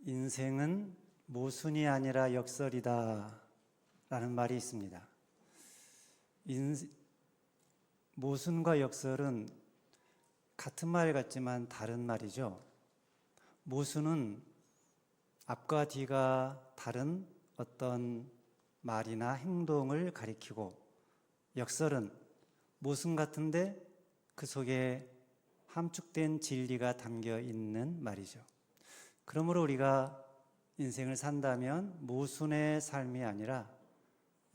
인생은 모순이 아니라 역설이다 라는 말이 있습니다. 모순과 역설은 같은 말 같지만 다른 말이죠. 모순은 앞과 뒤가 다른 어떤 말이나 행동을 가리키고, 역설은 모순 같은데 그 속에 함축된 진리가 담겨 있는 말이죠. 그러므로 우리가 인생을 산다면 모순의 삶이 아니라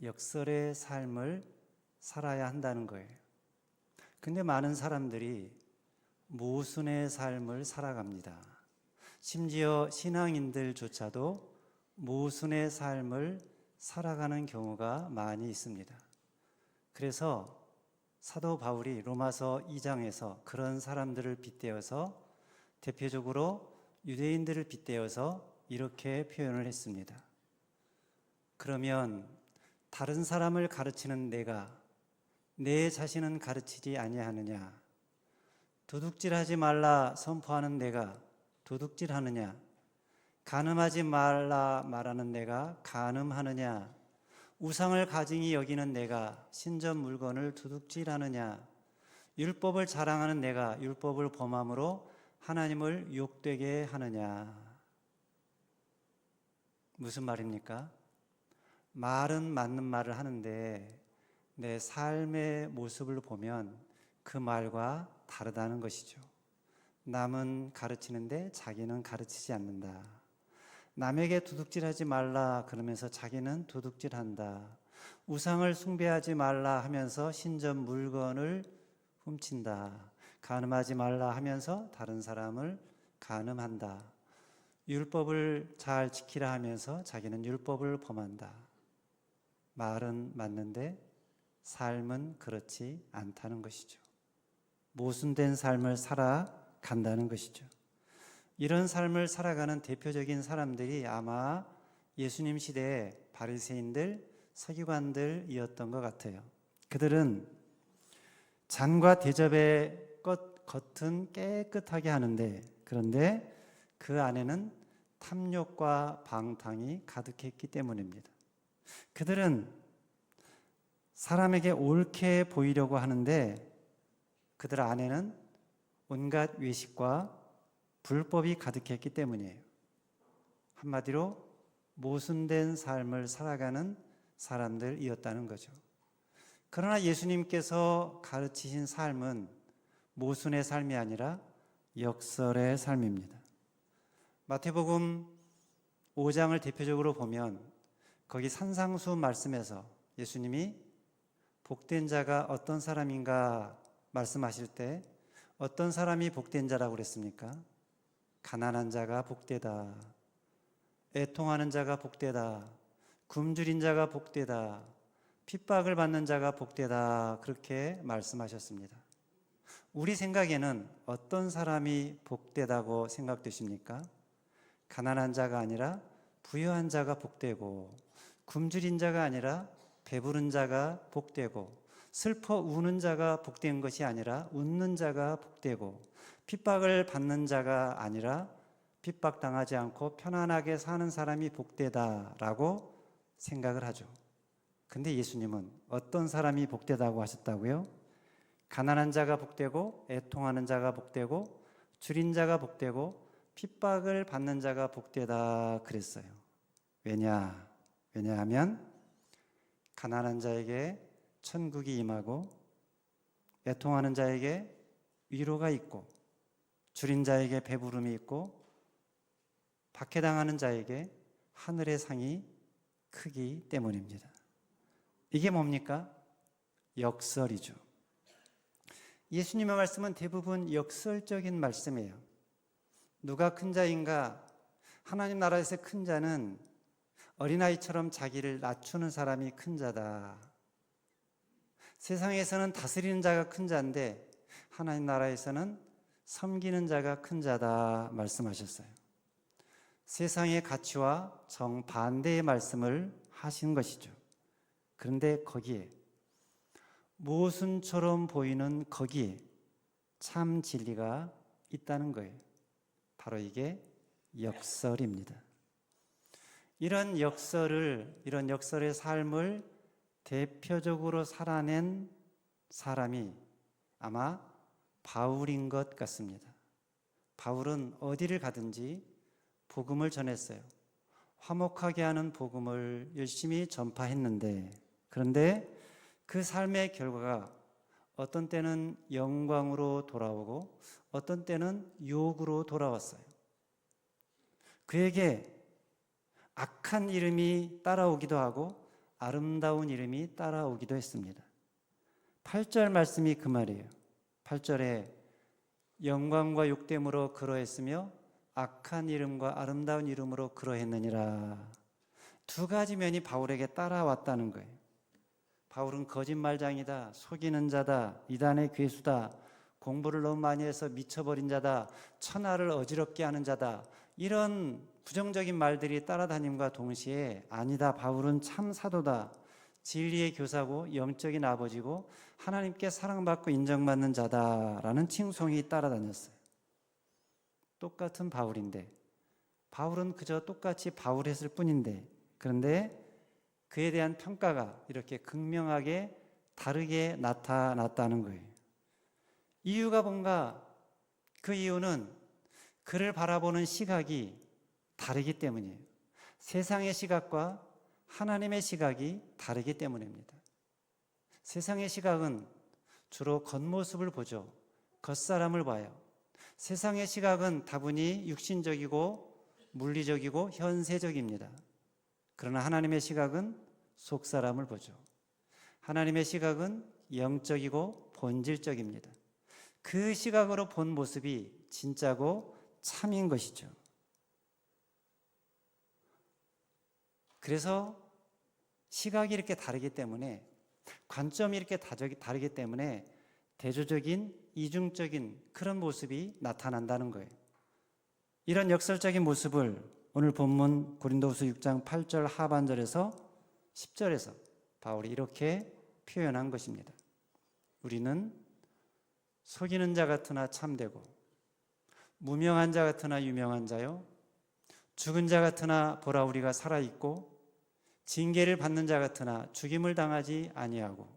역설의 삶을 살아야 한다는 거예요. 근데 많은 사람들이 모순의 삶을 살아갑니다. 심지어 신앙인들조차도 모순의 삶을 살아가는 경우가 많이 있습니다. 그래서 사도 바울이 로마서 2장에서 그런 사람들을 빗대어서, 대표적으로 유대인들을 빗대어서 이렇게 표현을 했습니다. 그러면 다른 사람을 가르치는 내가 내 자신은 가르치지 아니하느냐? 도둑질하지 말라 선포하는 내가 도둑질하느냐? 간음하지 말라 말하는 내가 간음하느냐? 우상을 가증히 여기는 내가 신전 물건을 도둑질하느냐? 율법을 자랑하는 내가 율법을 범함으로 하나님을 욕되게 하느냐? 무슨 말입니까? 말은 맞는 말을 하는데 내 삶의 모습을 보면 그 말과 다르다는 것이죠. 남은 가르치는데 자기는 가르치지 않는다. 남에게 도둑질하지 말라 그러면서 자기는 도둑질한다. 우상을 숭배하지 말라 하면서 신전 물건을 훔친다. 간음하지 말라 하면서 다른 사람을 간음한다. 율법을 잘 지키라 하면서 자기는 율법을 범한다. 말은 맞는데 삶은 그렇지 않다는 것이죠. 모순된 삶을 살아간다는 것이죠. 이런 삶을 살아가는 대표적인 사람들이 아마 예수님 시대의 바리새인들, 서기관들이었던 것 같아요. 그들은 잔과 대접의 겉은 깨끗하게 하는데, 그런데 그 안에는 탐욕과 방탕이 가득했기 때문입니다. 그들은 사람에게 옳게 보이려고 하는데 그들 안에는 온갖 외식과 불법이 가득했기 때문이에요. 한마디로 모순된 삶을 살아가는 사람들이었다는 거죠. 그러나 예수님께서 가르치신 삶은 모순의 삶이 아니라 역설의 삶입니다. 마태복음 5장을 대표적으로 보면 거기 산상수 말씀에서 예수님이 복된 자가 어떤 사람인가 말씀하실 때 어떤 사람이 복된 자라고 그랬습니까? 가난한 자가 복되다. 애통하는 자가 복되다. 굶주린 자가 복되다. 핍박을 받는 자가 복되다. 그렇게 말씀하셨습니다. 우리 생각에는 어떤 사람이 복되다고 생각되십니까? 가난한 자가 아니라 부유한 자가 복되고, 굶주린 자가 아니라 배부른 자가 복되고, 슬퍼 우는 자가 복된 것이 아니라 웃는 자가 복되고, 핍박을 받는 자가 아니라 핍박당하지 않고 편안하게 사는 사람이 복되다라고 생각을 하죠. 근데 예수님은 어떤 사람이 복되다고 하셨다고요? 가난한 자가 복되고, 애통하는 자가 복되고, 줄인 자가 복되고, 핍박을 받는 자가 복되다 그랬어요. 왜냐하면 가난한 자에게 천국이 임하고, 애통하는 자에게 위로가 있고, 줄인 자에게 배부름이 있고, 박해당하는 자에게 하늘의 상이 크기 때문입니다. 이게 뭡니까? 역설이죠. 예수님의 말씀은 대부분 역설적인 말씀이에요. 누가 큰 자인가? 하나님 나라에서 큰 자는 어린아이처럼 자기를 낮추는 사람이 큰 자다. 세상에서는 다스리는 자가 큰 자인데 하나님 나라에서는 섬기는 자가 큰 자다 말씀하셨어요. 세상의 가치와 정반대의 말씀을 하신 것이죠. 그런데 거기에, 모순처럼 보이는 거기에 참 진리가 있다는 거예요. 바로 이게 역설입니다. 이런 역설의 삶을 대표적으로 살아낸 사람이 아마 바울인 것 같습니다. 바울은 어디를 가든지 복음을 전했어요. 화목하게 하는 복음을 열심히 전파했는데, 그런데 그 삶의 결과가 어떤 때는 영광으로 돌아오고 어떤 때는 유혹으로 돌아왔어요. 그에게 악한 이름이 따라오기도 하고 아름다운 이름이 따라오기도 했습니다. 8절 말씀이 그 말이에요. 8절에 영광과 욕됨으로 그러했으며 악한 이름과 아름다운 이름으로 그러했느니라. 두 가지 면이 바울에게 따라왔다는 거예요. 바울은 거짓말장이다, 속이는 자다, 이단의 괴수다, 공부를 너무 많이 해서 미쳐버린 자다, 천하를 어지럽게 하는 자다, 이런 부정적인 말들이 따라다님과 동시에 아니다, 바울은 참 사도다, 진리의 교사고 영적인 아버지고 하나님께 사랑받고 인정받는 자다라는 칭송이 따라다녔어요. 똑같은 바울인데, 바울은 그저 똑같이 바울했을 뿐인데, 그런데 그에 대한 평가가 이렇게 극명하게 다르게 나타났다는 거예요. 이유가 뭔가? 그 이유는 그를 바라보는 시각이 다르기 때문이에요. 세상의 시각과 하나님의 시각이 다르기 때문입니다. 세상의 시각은 주로 겉모습을 보죠. 겉사람을 봐요. 세상의 시각은 다분히 육신적이고 물리적이고 현세적입니다. 그러나 하나님의 시각은 속사람을 보죠. 하나님의 시각은 영적이고 본질적입니다. 그 시각으로 본 모습이 진짜고 참인 것이죠. 그래서 시각이 이렇게 다르기 때문에, 관점이 이렇게 다르기 때문에 대조적인 이중적인 그런 모습이 나타난다는 거예요. 이런 역설적인 모습을 오늘 본문 고린도후서 6장 8절 하반절에서 10절에서 바울이 이렇게 표현한 것입니다. 우리는 속이는 자 같으나 참되고 무명한 자 같으나 유명한 자요, 죽은 자 같으나 보라 우리가 살아있고 징계를 받는 자 같으나 죽임을 당하지 아니하고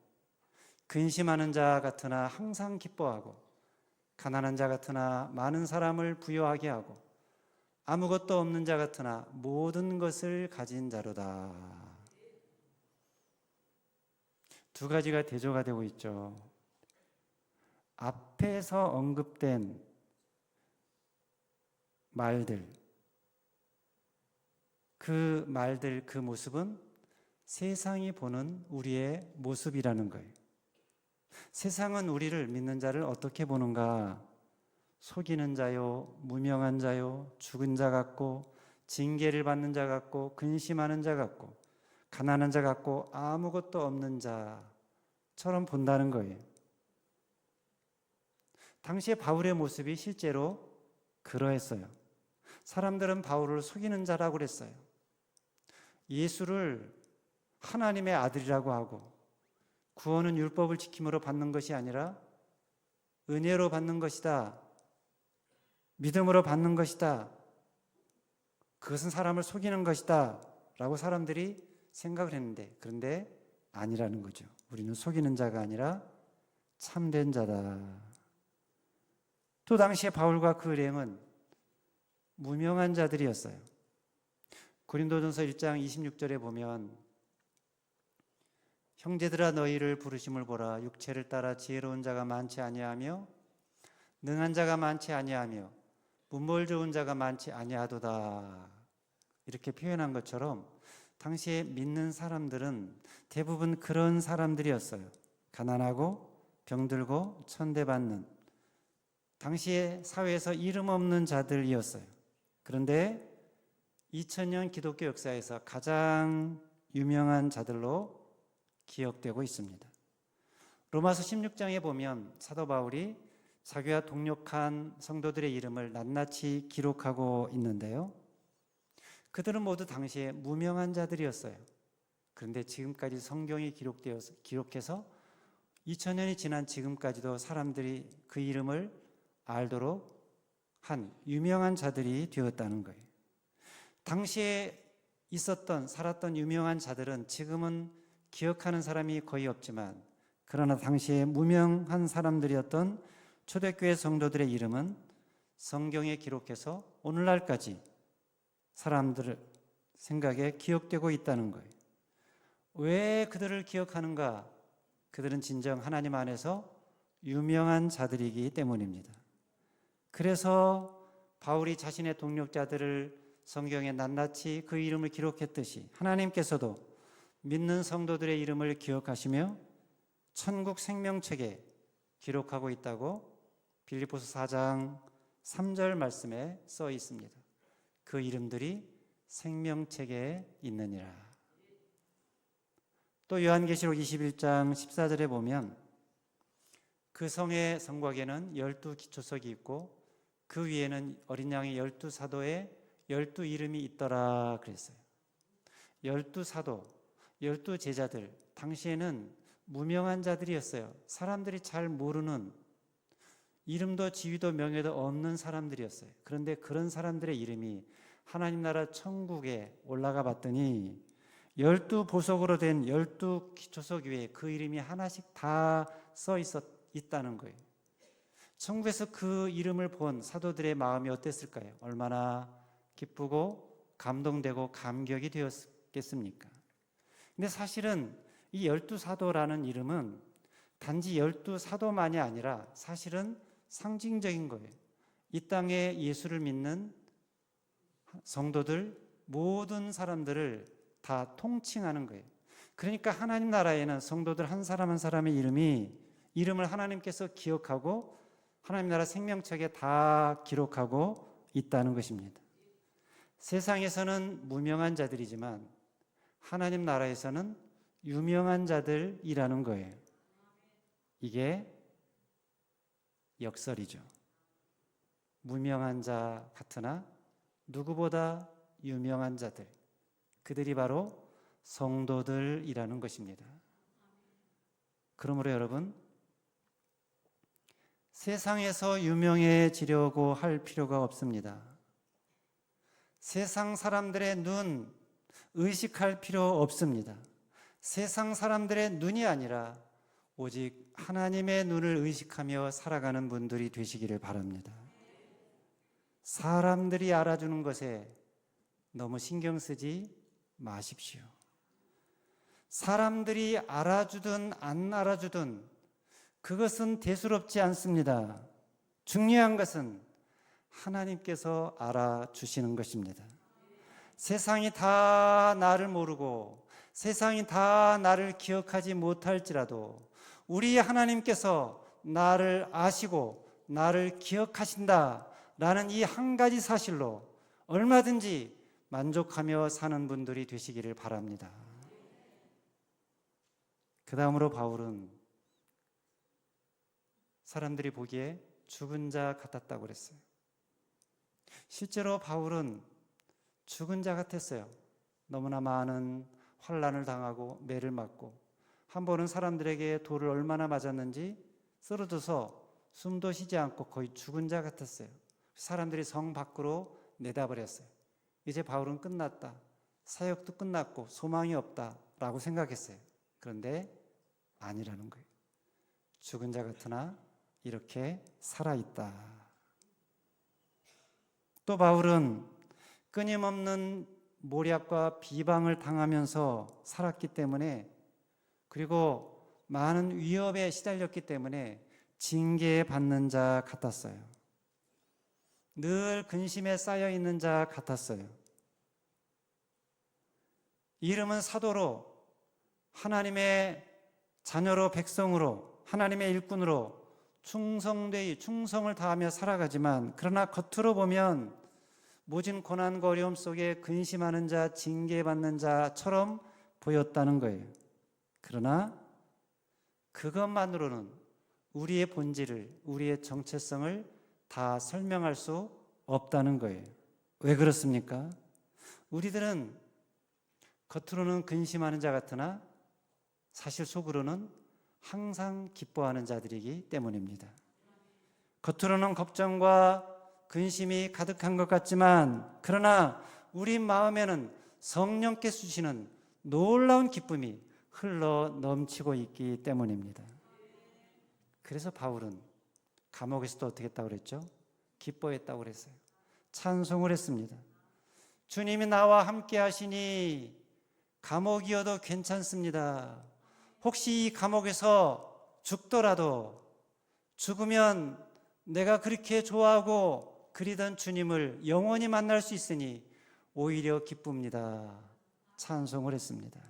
근심하는 자 같으나 항상 기뻐하고 가난한 자 같으나 많은 사람을 부요하게 하고 아무것도 없는 자 같으나 모든 것을 가진 자로다. 두 가지가 대조가 되고 있죠. 앞에서 언급된 말들, 그 말들, 그 모습은 세상이 보는 우리의 모습이라는 거예요. 세상은 우리를, 믿는 자를 어떻게 보는가? 속이는 자요, 무명한 자요, 죽은 자 같고 징계를 받는 자 같고 근심하는 자 같고 가난한 자 같고 아무것도 없는 자처럼 본다는 거예요. 당시에 바울의 모습이 실제로 그러했어요. 사람들은 바울을 속이는 자라고 그랬어요. 예수를 하나님의 아들이라고 하고 구원은 율법을 지킴으로 받는 것이 아니라 은혜로 받는 것이다, 믿음으로 받는 것이다, 그것은 사람을 속이는 것이다 라고 사람들이 생각을 했는데, 그런데 아니라는 거죠. 우리는 속이는 자가 아니라 참된 자다. 또 당시에 바울과 그 일행은 무명한 자들이었어요. 고린도전서 1장 26절에 보면 형제들아 너희를 부르심을 보라. 육체를 따라 지혜로운 자가 많지 아니하며 능한 자가 많지 아니하며 문벌 좋은 자가 많지 아니하도다. 이렇게 표현한 것처럼 당시에 믿는 사람들은 대부분 그런 사람들이었어요. 가난하고 병들고 천대받는 당시의 사회에서 이름 없는 자들이었어요. 그런데 2000년 기독교 역사에서 가장 유명한 자들로 기억되고 있습니다. 로마서 16장에 보면 사도 바울이 자기와 동역한 성도들의 이름을 낱낱이 기록하고 있는데요. 그들은 모두 당시에 무명한 자들이었어요. 그런데 지금까지 성경이 기록해서 2000년이 지난 지금까지도 사람들이 그 이름을 알도록 유명한 자들이 되었다는 거예요. 당시에 있었던 살았던 유명한 자들은 지금은 기억하는 사람이 거의 없지만, 그러나 당시에 무명한 사람들이었던 초대교회 성도들의 이름은 성경에 기록해서 오늘날까지 사람들 생각에 기억되고 있다는 거예요. 왜 그들을 기억하는가? 그들은 진정 하나님 안에서 유명한 자들이기 때문입니다. 그래서 바울이 자신의 동력자들을 성경에 낱낱이 그 이름을 기록했듯이 하나님께서도 믿는 성도들의 이름을 기억하시며 천국 생명책에 기록하고 있다고 빌립보서 4장 3절 말씀에 써 있습니다. 그 이름들이 생명책에 있느니라. 또 요한계시록 21장 14절에 보면 그 성의 성곽에는 12기초석이 있고 그 위에는 어린 양의 12사도의 12이름이 있더라 그랬어요. 12사도, 12제자들, 당시에는 무명한 자들이었어요. 사람들이 잘 모르는, 이름도 지위도 명예도 없는 사람들이었어요. 그런데 그런 사람들의 이름이 하나님 나라 천국에 올라가 봤더니 12보석으로 된 12기초석 위에 그 이름이 하나씩 다 써 있다는 거예요. 천국에서 그 이름을 본 사도들의 마음이 어땠을까요? 얼마나 기쁘고 감동되고 감격이 되었겠습니까? 근데 사실은 이 12사도라는 이름은 단지 12사도만이 아니라 사실은 상징적인 거예요. 이 땅에 예수를 믿는 성도들, 모든 사람들을 다 통칭하는 거예요. 그러니까 하나님 나라에는 성도들 한 사람 한 사람의 이름을 하나님께서 기억하고 하나님 나라 생명책에 다 기록하고 있다는 것입니다. 세상에서는 무명한 자들이지만 하나님 나라에서는 유명한 자들이라는 거예요. 이게 역설이죠. 무명한 자 같으나 누구보다 유명한 자들, 그들이 바로 성도들이라는 것입니다. 그러므로 여러분, 세상에서 유명해지려고 할 필요가 없습니다. 세상 사람들의 눈 의식할 필요 없습니다. 세상 사람들의 눈이 아니라 오직 하나님의 눈을 의식하며 살아가는 분들이 되시기를 바랍니다. 사람들이 알아주는 것에 너무 신경 쓰지 마십시오. 사람들이 알아주든 안 알아주든 그것은 대수롭지 않습니다. 중요한 것은 하나님께서 알아주시는 것입니다. 세상이 다 나를 모르고 세상이 다 나를 기억하지 못할지라도 우리 하나님께서 나를 아시고 나를 기억하신다라는 이 한 가지 사실로 얼마든지 만족하며 사는 분들이 되시기를 바랍니다. 그 다음으로 바울은 사람들이 보기에 죽은 자 같았다고 그랬어요. 실제로 바울은 죽은 자 같았어요. 너무나 많은 환난을 당하고 매를 맞고 한 번은 사람들에게 돌을 얼마나 맞았는지 쓰러져서 숨도 쉬지 않고 거의 죽은 자 같았어요. 사람들이 성 밖으로 내다버렸어요. 이제 바울은 끝났다. 사역도 끝났고 소망이 없다라고 생각했어요. 그런데 아니라는 거예요. 죽은 자 같으나 이렇게 살아있다. 또 바울은 끊임없는 모략과 비방을 당하면서 살았기 때문에, 그리고 많은 위협에 시달렸기 때문에 징계받는 자 같았어요. 늘 근심에 쌓여있는 자 같았어요. 이름은 사도로, 하나님의 자녀로, 백성으로, 하나님의 일꾼으로 충성을 다하며 살아가지만, 그러나 겉으로 보면 모진 고난과 어려움 속에 근심하는 자, 징계받는 자처럼 보였다는 거예요. 그러나 그것만으로는 우리의 본질을, 우리의 정체성을 다 설명할 수 없다는 거예요. 왜 그렇습니까? 우리들은 겉으로는 근심하는 자 같으나 사실 속으로는 항상 기뻐하는 자들이기 때문입니다. 겉으로는 걱정과 근심이 가득한 것 같지만, 그러나 우리 마음에는 성령께서 주시는 놀라운 기쁨이 흘러 넘치고 있기 때문입니다. 그래서 바울은 감옥에서도 어떻게 했다고 그랬죠? 기뻐했다고 그랬어요. 찬송을 했습니다. 주님이 나와 함께 하시니 감옥이어도 괜찮습니다. 혹시 이 감옥에서 죽더라도, 죽으면 내가 그렇게 좋아하고 그리던 주님을 영원히 만날 수 있으니 오히려 기쁩니다. 찬송을 했습니다.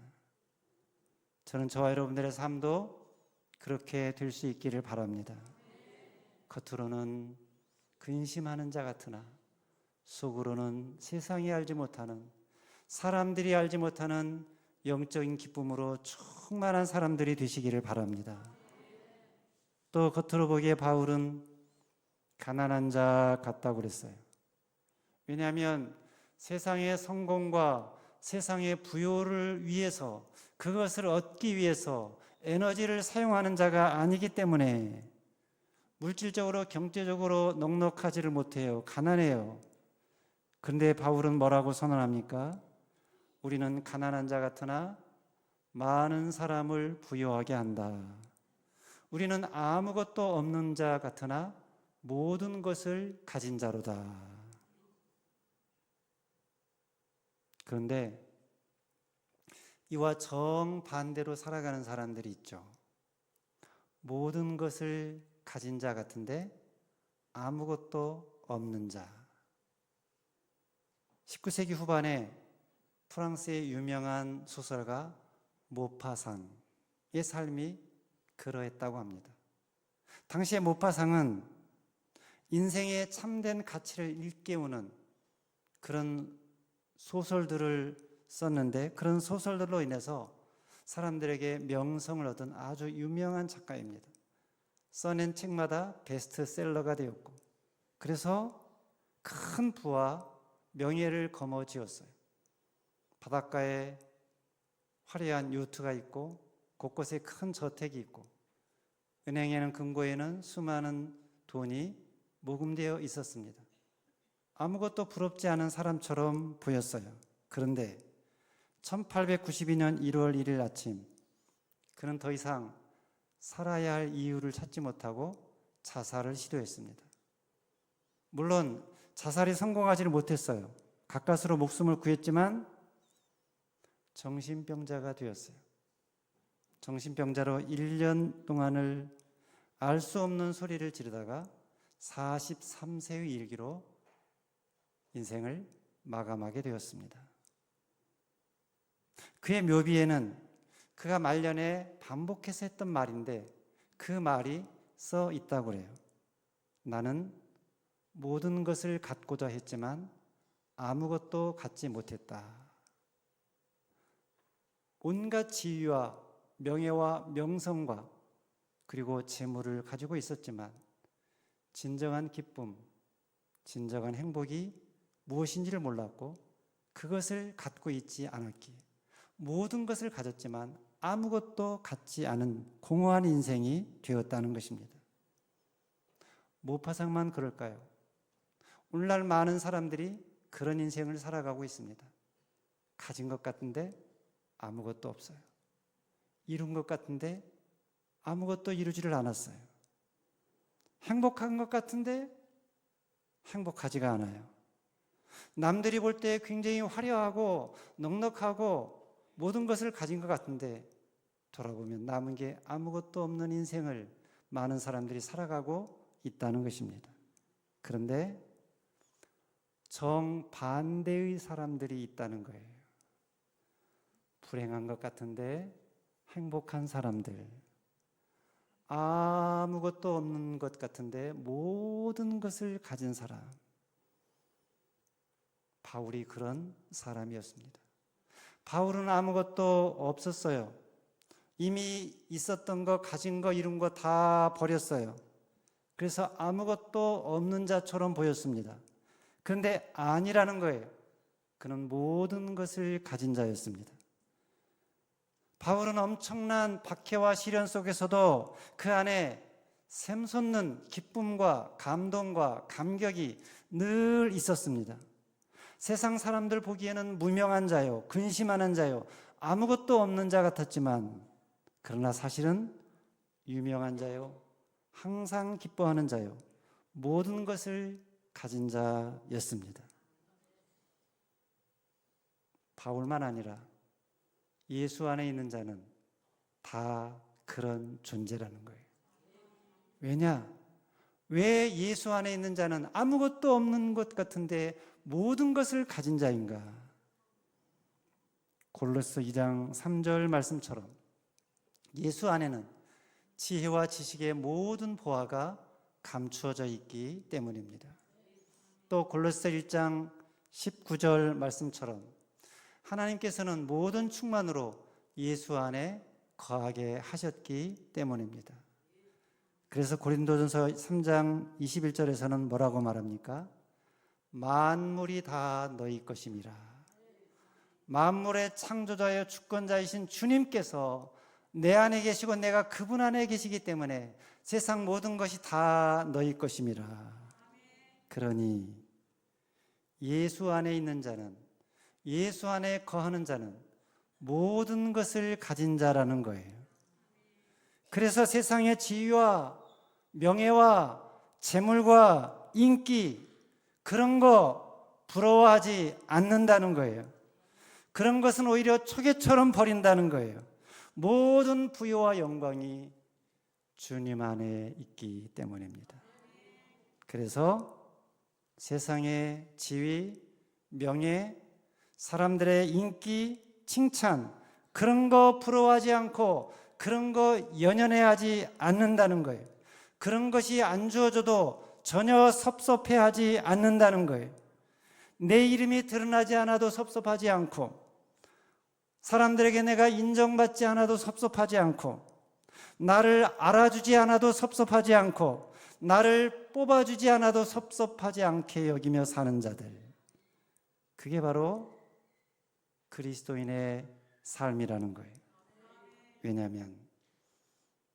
저는 저와 여러분들의 삶도 그렇게 될 수 있기를 바랍니다. 겉으로는 근심하는 자 같으나 속으로는 세상이 알지 못하는, 사람들이 알지 못하는 영적인 기쁨으로 충만한 사람들이 되시기를 바랍니다. 또 겉으로 보기에 바울은 가난한 자 같다고 그랬어요. 왜냐하면 세상의 성공과 세상의 부요를 위해서, 그것을 얻기 위해서 에너지를 사용하는 자가 아니기 때문에 물질적으로 경제적으로 넉넉하지를 못해요. 가난해요. 그런데 바울은 뭐라고 선언합니까? 우리는 가난한 자 같으나 많은 사람을 부유하게 한다. 우리는 아무것도 없는 자 같으나 모든 것을 가진 자로다. 그런데 이와 정반대로 살아가는 사람들이 있죠. 모든 것을 가진 자 같은데 아무것도 없는 자. 19세기 후반에 프랑스의 유명한 소설가 모파상의 삶이 그러했다고 합니다. 당시에 모파상은 인생의 참된 가치를 일깨우는 그런 소설들을 썼는데, 그런 소설들로 인해서 사람들에게 명성을 얻은 아주 유명한 작가입니다. 써낸 책마다 베스트셀러가 되었고, 그래서 큰 부와 명예를 거머쥐었어요. 바닷가에 화려한 요트가 있고 곳곳에 큰 저택이 있고 은행에는 금고에는 수많은 돈이 모금되어 있었습니다. 아무것도 부럽지 않은 사람처럼 보였어요. 그런데 1892년 1월 1일 아침, 그는 더 이상 살아야 할 이유를 찾지 못하고 자살을 시도했습니다. 물론 자살이 성공하지를 못했어요. 가까스로 목숨을 구했지만 정신병자가 되었어요. 정신병자로 1년 동안을 알 수 없는 소리를 지르다가 43세의 일기로 인생을 마감하게 되었습니다. 그의 묘비에는 그가 말년에 반복해서 했던 말인데, 그 말이 써 있다고 그래요. 나는 모든 것을 갖고자 했지만 아무것도 갖지 못했다. 온갖 지위와 명예와 명성과 그리고 재물을 가지고 있었지만 진정한 기쁨, 진정한 행복이 무엇인지를 몰랐고 그것을 갖고 있지 않았기에 모든 것을 가졌지만 아무것도 갖지 않은 공허한 인생이 되었다는 것입니다. 모파상만 그럴까요? 오늘날 많은 사람들이 그런 인생을 살아가고 있습니다. 가진 것 같은데 아무것도 없어요. 이룬 것 같은데 아무것도 이루지를 않았어요. 행복한 것 같은데 행복하지가 않아요. 남들이 볼 때 굉장히 화려하고 넉넉하고 모든 것을 가진 것 같은데 돌아보면 남은 게 아무것도 없는 인생을 많은 사람들이 살아가고 있다는 것입니다. 그런데 정반대의 사람들이 있다는 거예요. 불행한 것 같은데 행복한 사람들, 아무것도 없는 것 같은데 모든 것을 가진 사람. 바울이 그런 사람이었습니다. 바울은 아무것도 없었어요. 이미 있었던 거, 가진 거, 이룬 거 다 버렸어요. 그래서 아무것도 없는 자처럼 보였습니다. 그런데 아니라는 거예요. 그는 모든 것을 가진 자였습니다. 바울은 엄청난 박해와 시련 속에서도 그 안에 샘솟는 기쁨과 감동과 감격이 늘 있었습니다. 세상 사람들 보기에는 무명한 자요, 근심하는 자요, 아무것도 없는 자 같았지만, 그러나 사실은 유명한 자요, 항상 기뻐하는 자요, 모든 것을 가진 자였습니다. 바울만 아니라 예수 안에 있는 자는 다 그런 존재라는 거예요. 왜냐? 왜 예수 안에 있는 자는 아무것도 없는 것 같은데 모든 것을 가진 자인가? 골로새 2장 3절 말씀처럼 예수 안에는 지혜와 지식의 모든 보화가 감추어져 있기 때문입니다. 또 골로새 1장 19절 말씀처럼 하나님께서는 모든 충만으로 예수 안에 거하게 하셨기 때문입니다. 그래서 고린도전서 3장 21절에서는 뭐라고 말합니까? 만물이 다 너희 것임이라. 만물의 창조자여 주권자이신 주님께서 내 안에 계시고 내가 그분 안에 계시기 때문에 세상 모든 것이 다 너희 것임이라. 그러니 예수 안에 있는 자는, 예수 안에 거하는 자는 모든 것을 가진 자라는 거예요. 그래서 세상의 지위와 명예와 재물과 인기, 그런 거 부러워하지 않는다는 거예요. 그런 것은 오히려 초계처럼 버린다는 거예요. 모든 부요와 영광이 주님 안에 있기 때문입니다. 그래서 세상의 지위, 명예, 사람들의 인기, 칭찬, 그런 거 부러워하지 않고 그런 거 연연해하지 않는다는 거예요. 그런 것이 안 주어져도 전혀 섭섭해하지 않는다는 거예요. 내 이름이 드러나지 않아도 섭섭하지 않고, 사람들에게 내가 인정받지 않아도 섭섭하지 않고, 나를 알아주지 않아도 섭섭하지 않고, 나를 뽑아주지 않아도 섭섭하지 않게 여기며 사는 자들, 그게 바로 그리스도인의 삶이라는 거예요. 왜냐하면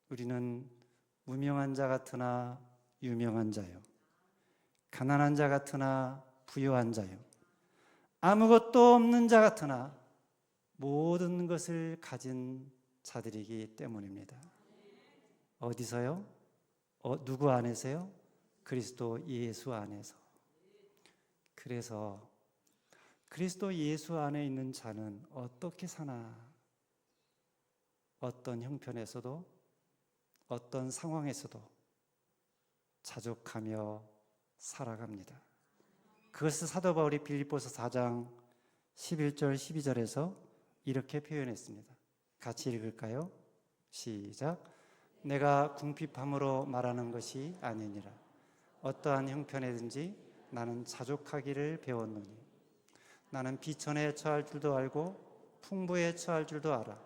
우리는 무명한 자 같으나 유명한 자요, 가난한 자 같으나 부유한 자요, 아무것도 없는 자 같으나 모든 것을 가진 자들이기 때문입니다. 어디서요? 누구 안에서요? 그리스도 예수 안에서. 그래서 그리스도 예수 안에 있는 자는 어떻게 사나? 어떤 형편에서도, 어떤 상황에서도 자족하며 살아갑니다. 그것을 사도 바울이 빌립보서 4장 11절 12절에서 이렇게 표현했습니다. 같이 읽을까요? 시작. 내가 궁핍함으로 말하는 것이 아니니라. 어떠한 형편에든지 나는 자족하기를 배웠노니 나는 비천에 처할 줄도 알고 풍부에 처할 줄도 알아.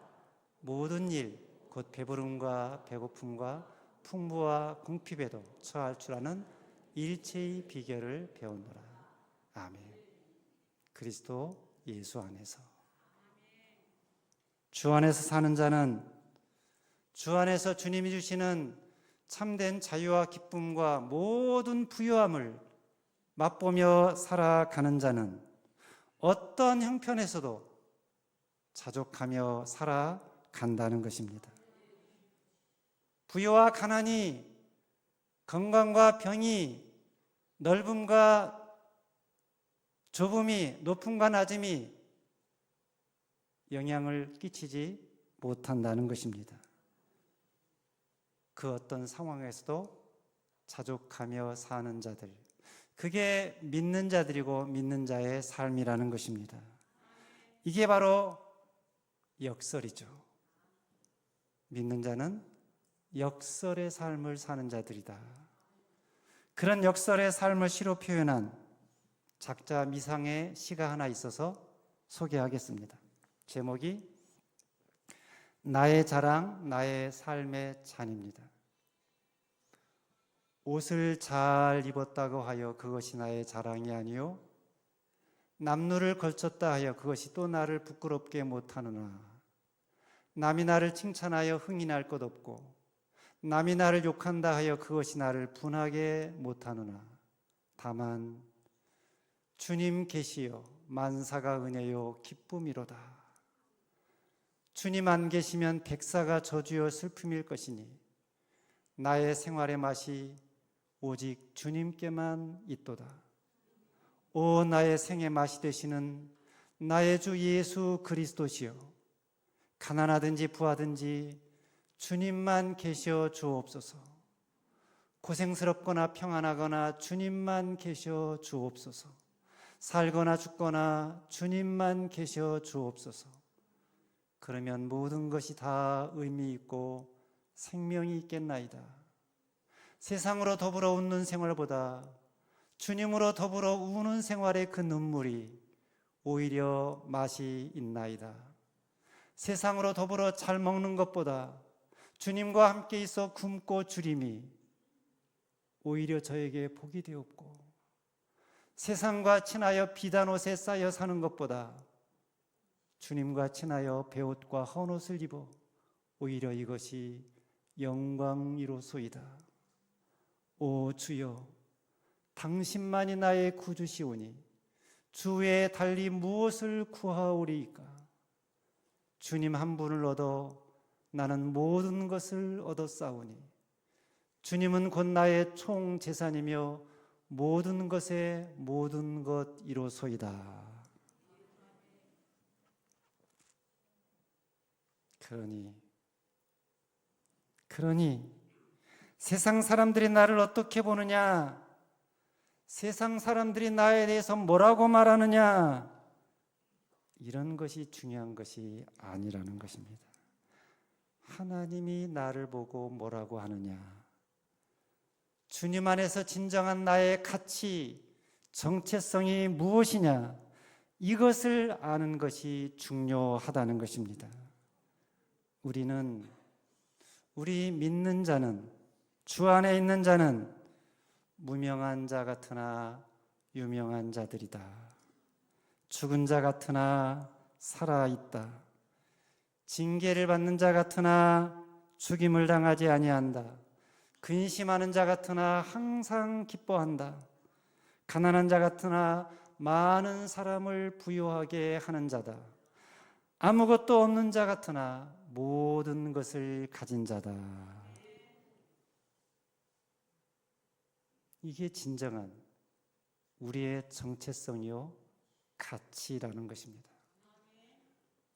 모든 일 곧 배부름과 배고픔과 풍부와 궁핍에도 처할 줄 아는 일체의 비결을 배웠노라. 아멘. 그리스도 예수 안에서. 주 안에서 사는 자는 주 안에서 주님이 주시는 참된 자유와 기쁨과 모든 부유함을 맛보며 살아가는 자는 어떤 형편에서도 자족하며 살아간다는 것입니다. 부유와 가난이, 건강과 병이, 넓음과 좁음이, 높음과 낮음이 영향을 끼치지 못한다는 것입니다. 그 어떤 상황에서도 자족하며 사는 자들, 그게 믿는 자들이고 믿는 자의 삶이라는 것입니다. 이게 바로 역설이죠. 믿는 자는 역설의 삶을 사는 자들이다. 그런 역설의 삶을 시로 표현한 작자 미상의 시가 하나 있어서 소개하겠습니다. 제목이 나의 자랑, 나의 삶의 잔입니다. 옷을 잘 입었다고 하여 그것이 나의 자랑이 아니요 남루를 걸쳤다 하여 그것이 또 나를 부끄럽게 못하느나 남이 나를 칭찬하여 흥이 날 것 없고 남이 나를 욕한다 하여 그것이 나를 분하게 못하느나 다만 주님 계시여 만사가 은혜요 기쁨이로다. 주님 안 계시면 백사가 저주여 슬픔일 것이니 나의 생활의 맛이 오직 주님께만 있도다. 오 나의 생의 맛이 되시는 나의 주 예수 그리스도시여, 가난하든지 부하든지 주님만 계셔 주옵소서. 고생스럽거나 평안하거나 주님만 계셔 주옵소서. 살거나 죽거나 주님만 계셔 주옵소서. 그러면 모든 것이 다 의미 있고 생명이 있겠나이다. 세상으로 더불어 웃는 생활보다 주님으로 더불어 우는 생활의 그 눈물이 오히려 맛이 있나이다. 세상으로 더불어 잘 먹는 것보다 주님과 함께 있어 굶고 주림이 오히려 저에게 복이 되었고, 세상과 친하여 비단 옷에 쌓여 사는 것보다 주님과 친하여 베옷과 헌옷을 입어 오히려 이것이 영광이로소이다. 오 주여, 당신만이 나의 구주시오니 주 외에 달리 무엇을 구하오리이까? 주님 한 분을 얻어 나는 모든 것을 얻었사오니 주님은 곧 나의 총 재산이며 모든 것의 모든 것이로소이다. 그러니 세상 사람들이 나를 어떻게 보느냐, 세상 사람들이 나에 대해서 뭐라고 말하느냐, 이런 것이 중요한 것이 아니라는 것입니다. 하나님이 나를 보고 뭐라고 하느냐, 주님 안에서 진정한 나의 가치, 정체성이 무엇이냐, 이것을 아는 것이 중요하다는 것입니다. 우리 믿는 자는, 주 안에 있는 자는 무명한 자 같으나 유명한 자들이다. 죽은 자 같으나 살아있다. 징계를 받는 자 같으나 죽임을 당하지 아니한다. 근심하는 자 같으나 항상 기뻐한다. 가난한 자 같으나 많은 사람을 부유하게 하는 자다. 아무것도 없는 자 같으나 모든 것을 가진 자다. 이게 진정한 우리의 정체성이요 가치라는 것입니다.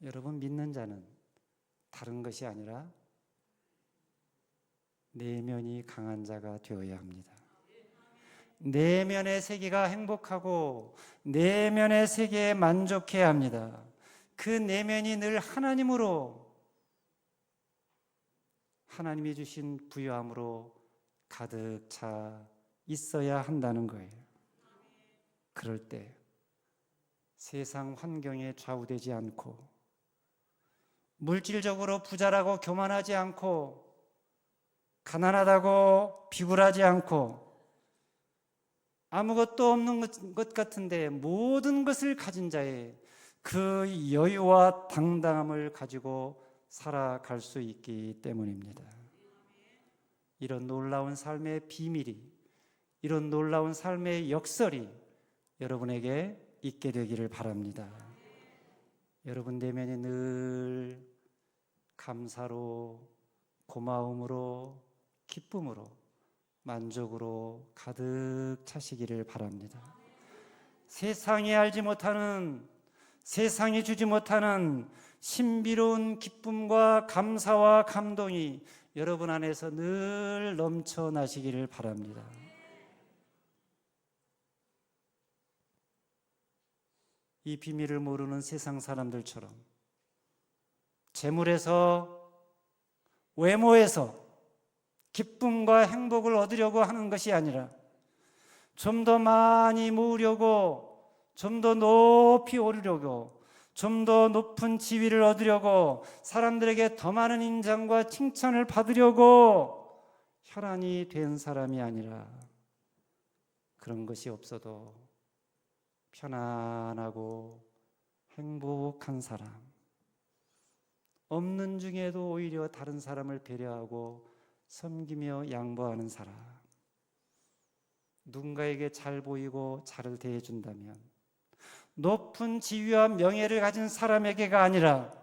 여러분, 믿는 자는 다른 것이 아니라 내면이 강한 자가 되어야 합니다. 내면의 세계가 행복하고 내면의 세계에 만족해야 합니다. 그 내면이 늘 하나님으로, 하나님이 주신 부유함으로 가득 차 있어야 한다는 거예요. 그럴 때 세상 환경에 좌우되지 않고, 물질적으로 부자라고 교만하지 않고, 가난하다고 비굴하지 않고, 아무것도 없는 것 같은데 모든 것을 가진 자의 그 여유와 당당함을 가지고 살아갈 수 있기 때문입니다. 이런 놀라운 삶의 비밀이, 이런 놀라운 삶의 역설이 여러분에게 있게 되기를 바랍니다. 여러분 내면이 늘 감사로, 고마움으로, 기쁨으로, 만족으로 가득 차시기를 바랍니다. 세상이 알지 못하는, 세상이 주지 못하는 신비로운 기쁨과 감사와 감동이 여러분 안에서 늘 넘쳐나시기를 바랍니다. 이 비밀을 모르는 세상 사람들처럼 재물에서, 외모에서 기쁨과 행복을 얻으려고 하는 것이 아니라 좀 더 많이 모으려고, 좀 더 높이 오르려고, 좀 더 높은 지위를 얻으려고, 사람들에게 더 많은 인정과 칭찬을 받으려고 혈안이 된 사람이 아니라, 그런 것이 없어도 편안하고 행복한 사람, 없는 중에도 오히려 다른 사람을 배려하고 섬기며 양보하는 사람, 누군가에게 잘 보이고 잘을 대해준다면 높은 지위와 명예를 가진 사람에게가 아니라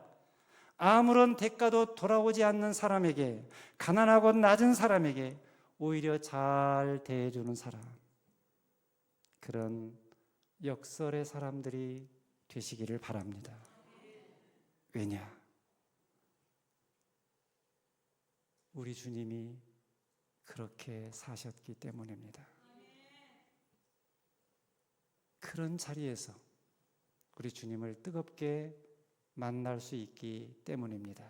아무런 대가도 돌아오지 않는 사람에게, 가난하고 낮은 사람에게 오히려 잘 대해주는 사람, 그런 역설의 사람들이 되시기를 바랍니다. 왜냐? 우리 주님이 그렇게 사셨기 때문입니다. 그런 자리에서 우리 주님을 뜨겁게 만날 수 있기 때문입니다.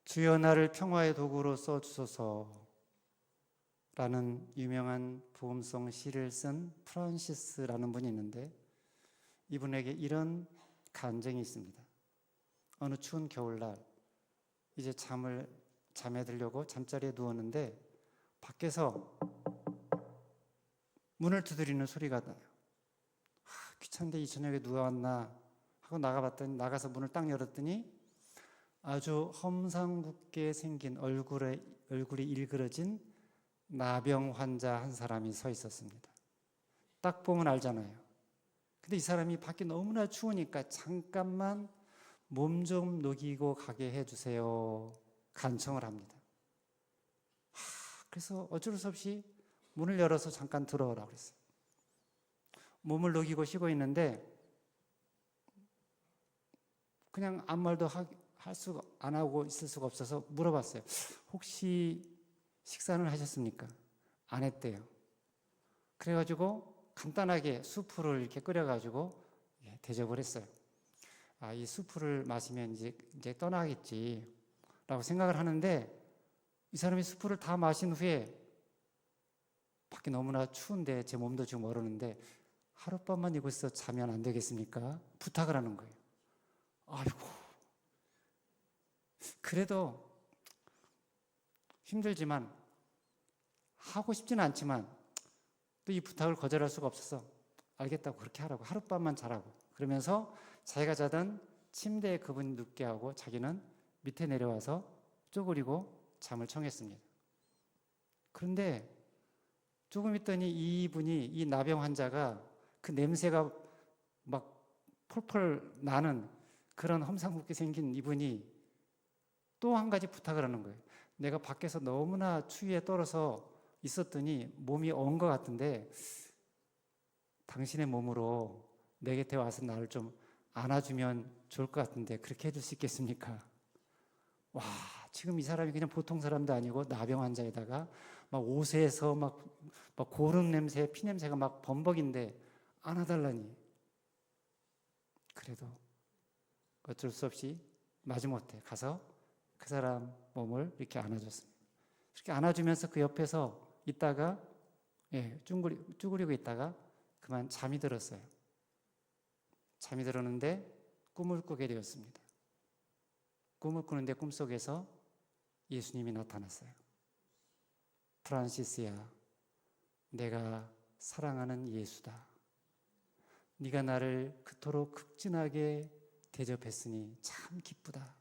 주여 나를 평화의 도구로 써주소서 라는 유명한 부음성 시를 쓴 프란시스라는 분이 있는데, 이분에게 이런 간증이 있습니다. 어느 추운 겨울날 이제 잠에 들려고 잠자리에 누웠는데 밖에서 문을 두드리는 소리가 나요. 귀찮은데 이 저녁에 누가 왔나 하고 나가서 문을 딱 열었더니 아주 험상궂게 생긴 얼굴이 일그러진 나병 환자 한 사람이 서 있었습니다. 딱 보면 알잖아요. 근데 이 사람이 밖이 너무나 추우니까 잠깐만 몸 좀 녹이고 가게 해주세요 간청을 합니다. 그래서 어쩔 수 없이 문을 열어서 잠깐 들어오라고 그랬어요. 몸을 녹이고 쉬고 있는데 그냥 아무 말도 안 하고 있을 수가 없어서 물어봤어요. 혹시 식사는 하셨습니까? 안 했대요. 그래가지고 간단하게 수프를 이렇게 끓여가지고 대접을 했어요. 이 수프를 마시면 이제 떠나겠지 라고 생각을 하는데, 이 사람이 수프를 다 마신 후에 밖이 너무나 추운데 제 몸도 지금 얼었는데 하룻밤만 이곳에서 자면 안 되겠습니까? 부탁을 하는 거예요. 아이고, 그래도 힘들지만 하고 싶지는 않지만 또 이 부탁을 거절할 수가 없어서 알겠다고 그렇게 하라고, 하룻밤만 자라고 그러면서 자기가 자던 침대에 그분이 눕게 하고 자기는 밑에 내려와서 쪼그리고 잠을 청했습니다. 그런데 조금 있더니 이 나병 환자가 그 냄새가 막 폴폴 나는 그런 험상궂게 생긴 이분이 또 한 가지 부탁을 하는 거예요. 내가 밖에서 너무나 추위에 떨어서 있었더니 몸이 언 것 같은데 당신의 몸으로 내 곁에 와서 나를 좀 안아주면 좋을 것 같은데 그렇게 해줄 수 있겠습니까? 와, 지금 이 사람이 그냥 보통 사람도 아니고 나병 환자에다가 막 옷에서 막 고름 냄새, 피 냄새가 막 범벅인데 안아달라니. 그래도 어쩔 수 없이 마지못해 가서 그 사람 몸을 이렇게 안아줬습니다. 이렇게 안아주면서 그 옆에서 있다가 쭈그리고 있다가 그만 잠이 들었어요. 잠이 들었는데 꿈을 꾸게 되었습니다. 꿈을 꾸는데 꿈속에서 예수님이 나타났어요. 프란시스야, 내가 사랑하는 예수다. 네가 나를 그토록 극진하게 대접했으니 참 기쁘다.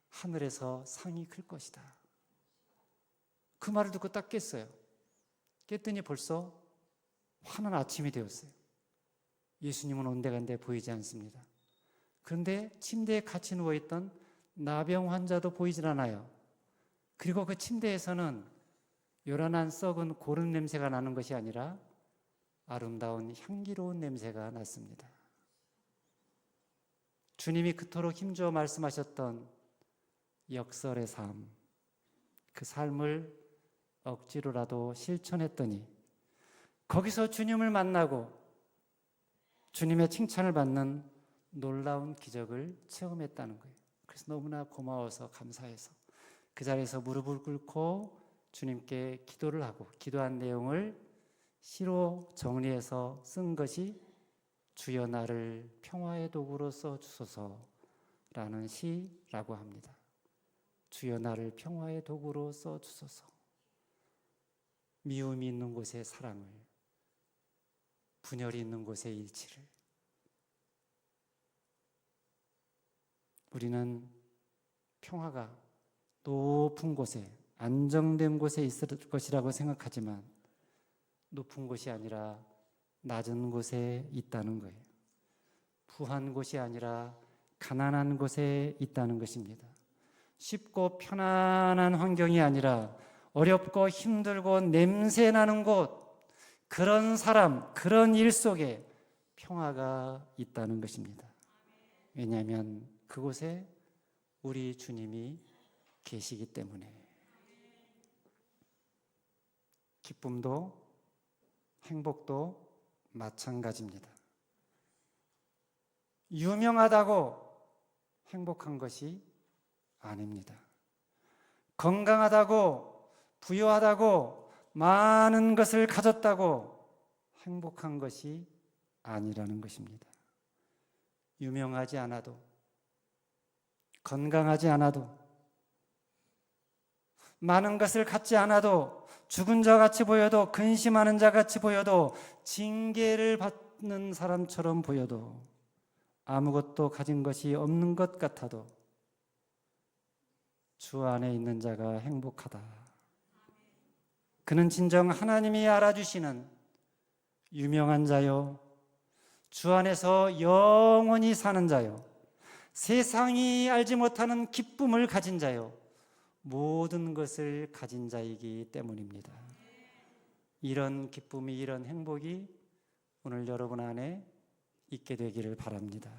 하늘에서 상이 클 것이다. 그 말을 듣고 딱 깼어요. 깼더니 벌써 환한 아침이 되었어요. 예수님은 온데간데 보이지 않습니다. 그런데 침대에 같이 누워있던 나병 환자도 보이질 않아요. 그리고 그 침대에서는 요란한 썩은 고른 냄새가 나는 것이 아니라 아름다운 향기로운 냄새가 났습니다. 주님이 그토록 힘주어 말씀하셨던 역설의 삶, 그 삶을 억지로라도 실천했더니 거기서 주님을 만나고 주님의 칭찬을 받는 놀라운 기적을 체험했다는 거예요. 그래서 너무나 고마워서 감사해서 그 자리에서 무릎을 꿇고 주님께 기도를 하고 기도한 내용을 시로 정리해서 쓴 것이 주여 나를 평화의 도구로 써주소서라는 시라고 합니다. 주여 나를 평화의 도구로 써주소서. 미움이 있는 곳에 사랑을, 분열이 있는 곳에 일치를, 우리는 평화가 높은 곳에, 안정된 곳에 있을 것이라고 생각하지만 높은 곳이 아니라 낮은 곳에 있다는 거예요. 부한 곳이 아니라 가난한 곳에 있다는 것입니다. 쉽고 편안한 환경이 아니라 어렵고 힘들고 냄새나는 곳, 그런 사람, 그런 일 속에 평화가 있다는 것입니다. 왜냐하면 그곳에 우리 주님이 계시기 때문에. 기쁨도 행복도 마찬가지입니다. 유명하다고 행복한 것이 아닙니다. 건강하다고, 부유하다고, 많은 것을 가졌다고 행복한 것이 아니라는 것입니다. 유명하지 않아도, 건강하지 않아도, 많은 것을 갖지 않아도, 죽은 자 같이 보여도, 근심하는 자 같이 보여도, 징계를 받는 사람처럼 보여도, 아무것도 가진 것이 없는 것 같아도 주 안에 있는 자가 행복하다. 그는 진정 하나님이 알아주시는 유명한 자요, 주 안에서 영원히 사는 자요, 세상이 알지 못하는 기쁨을 가진 자요, 모든 것을 가진 자이기 때문입니다. 이런 기쁨이, 이런 행복이 오늘 여러분 안에 있게 되기를 바랍니다.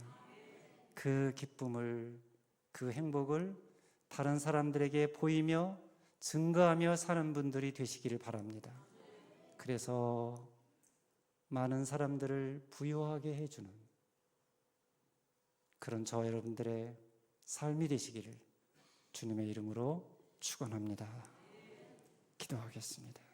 그 기쁨을, 그 행복을 다른 사람들에게 보이며 증거하며 사는 분들이 되시기를 바랍니다. 그래서 많은 사람들을 부유하게 해주는 그런 저와 여러분들의 삶이 되시기를 주님의 이름으로 축원합니다. 기도하겠습니다.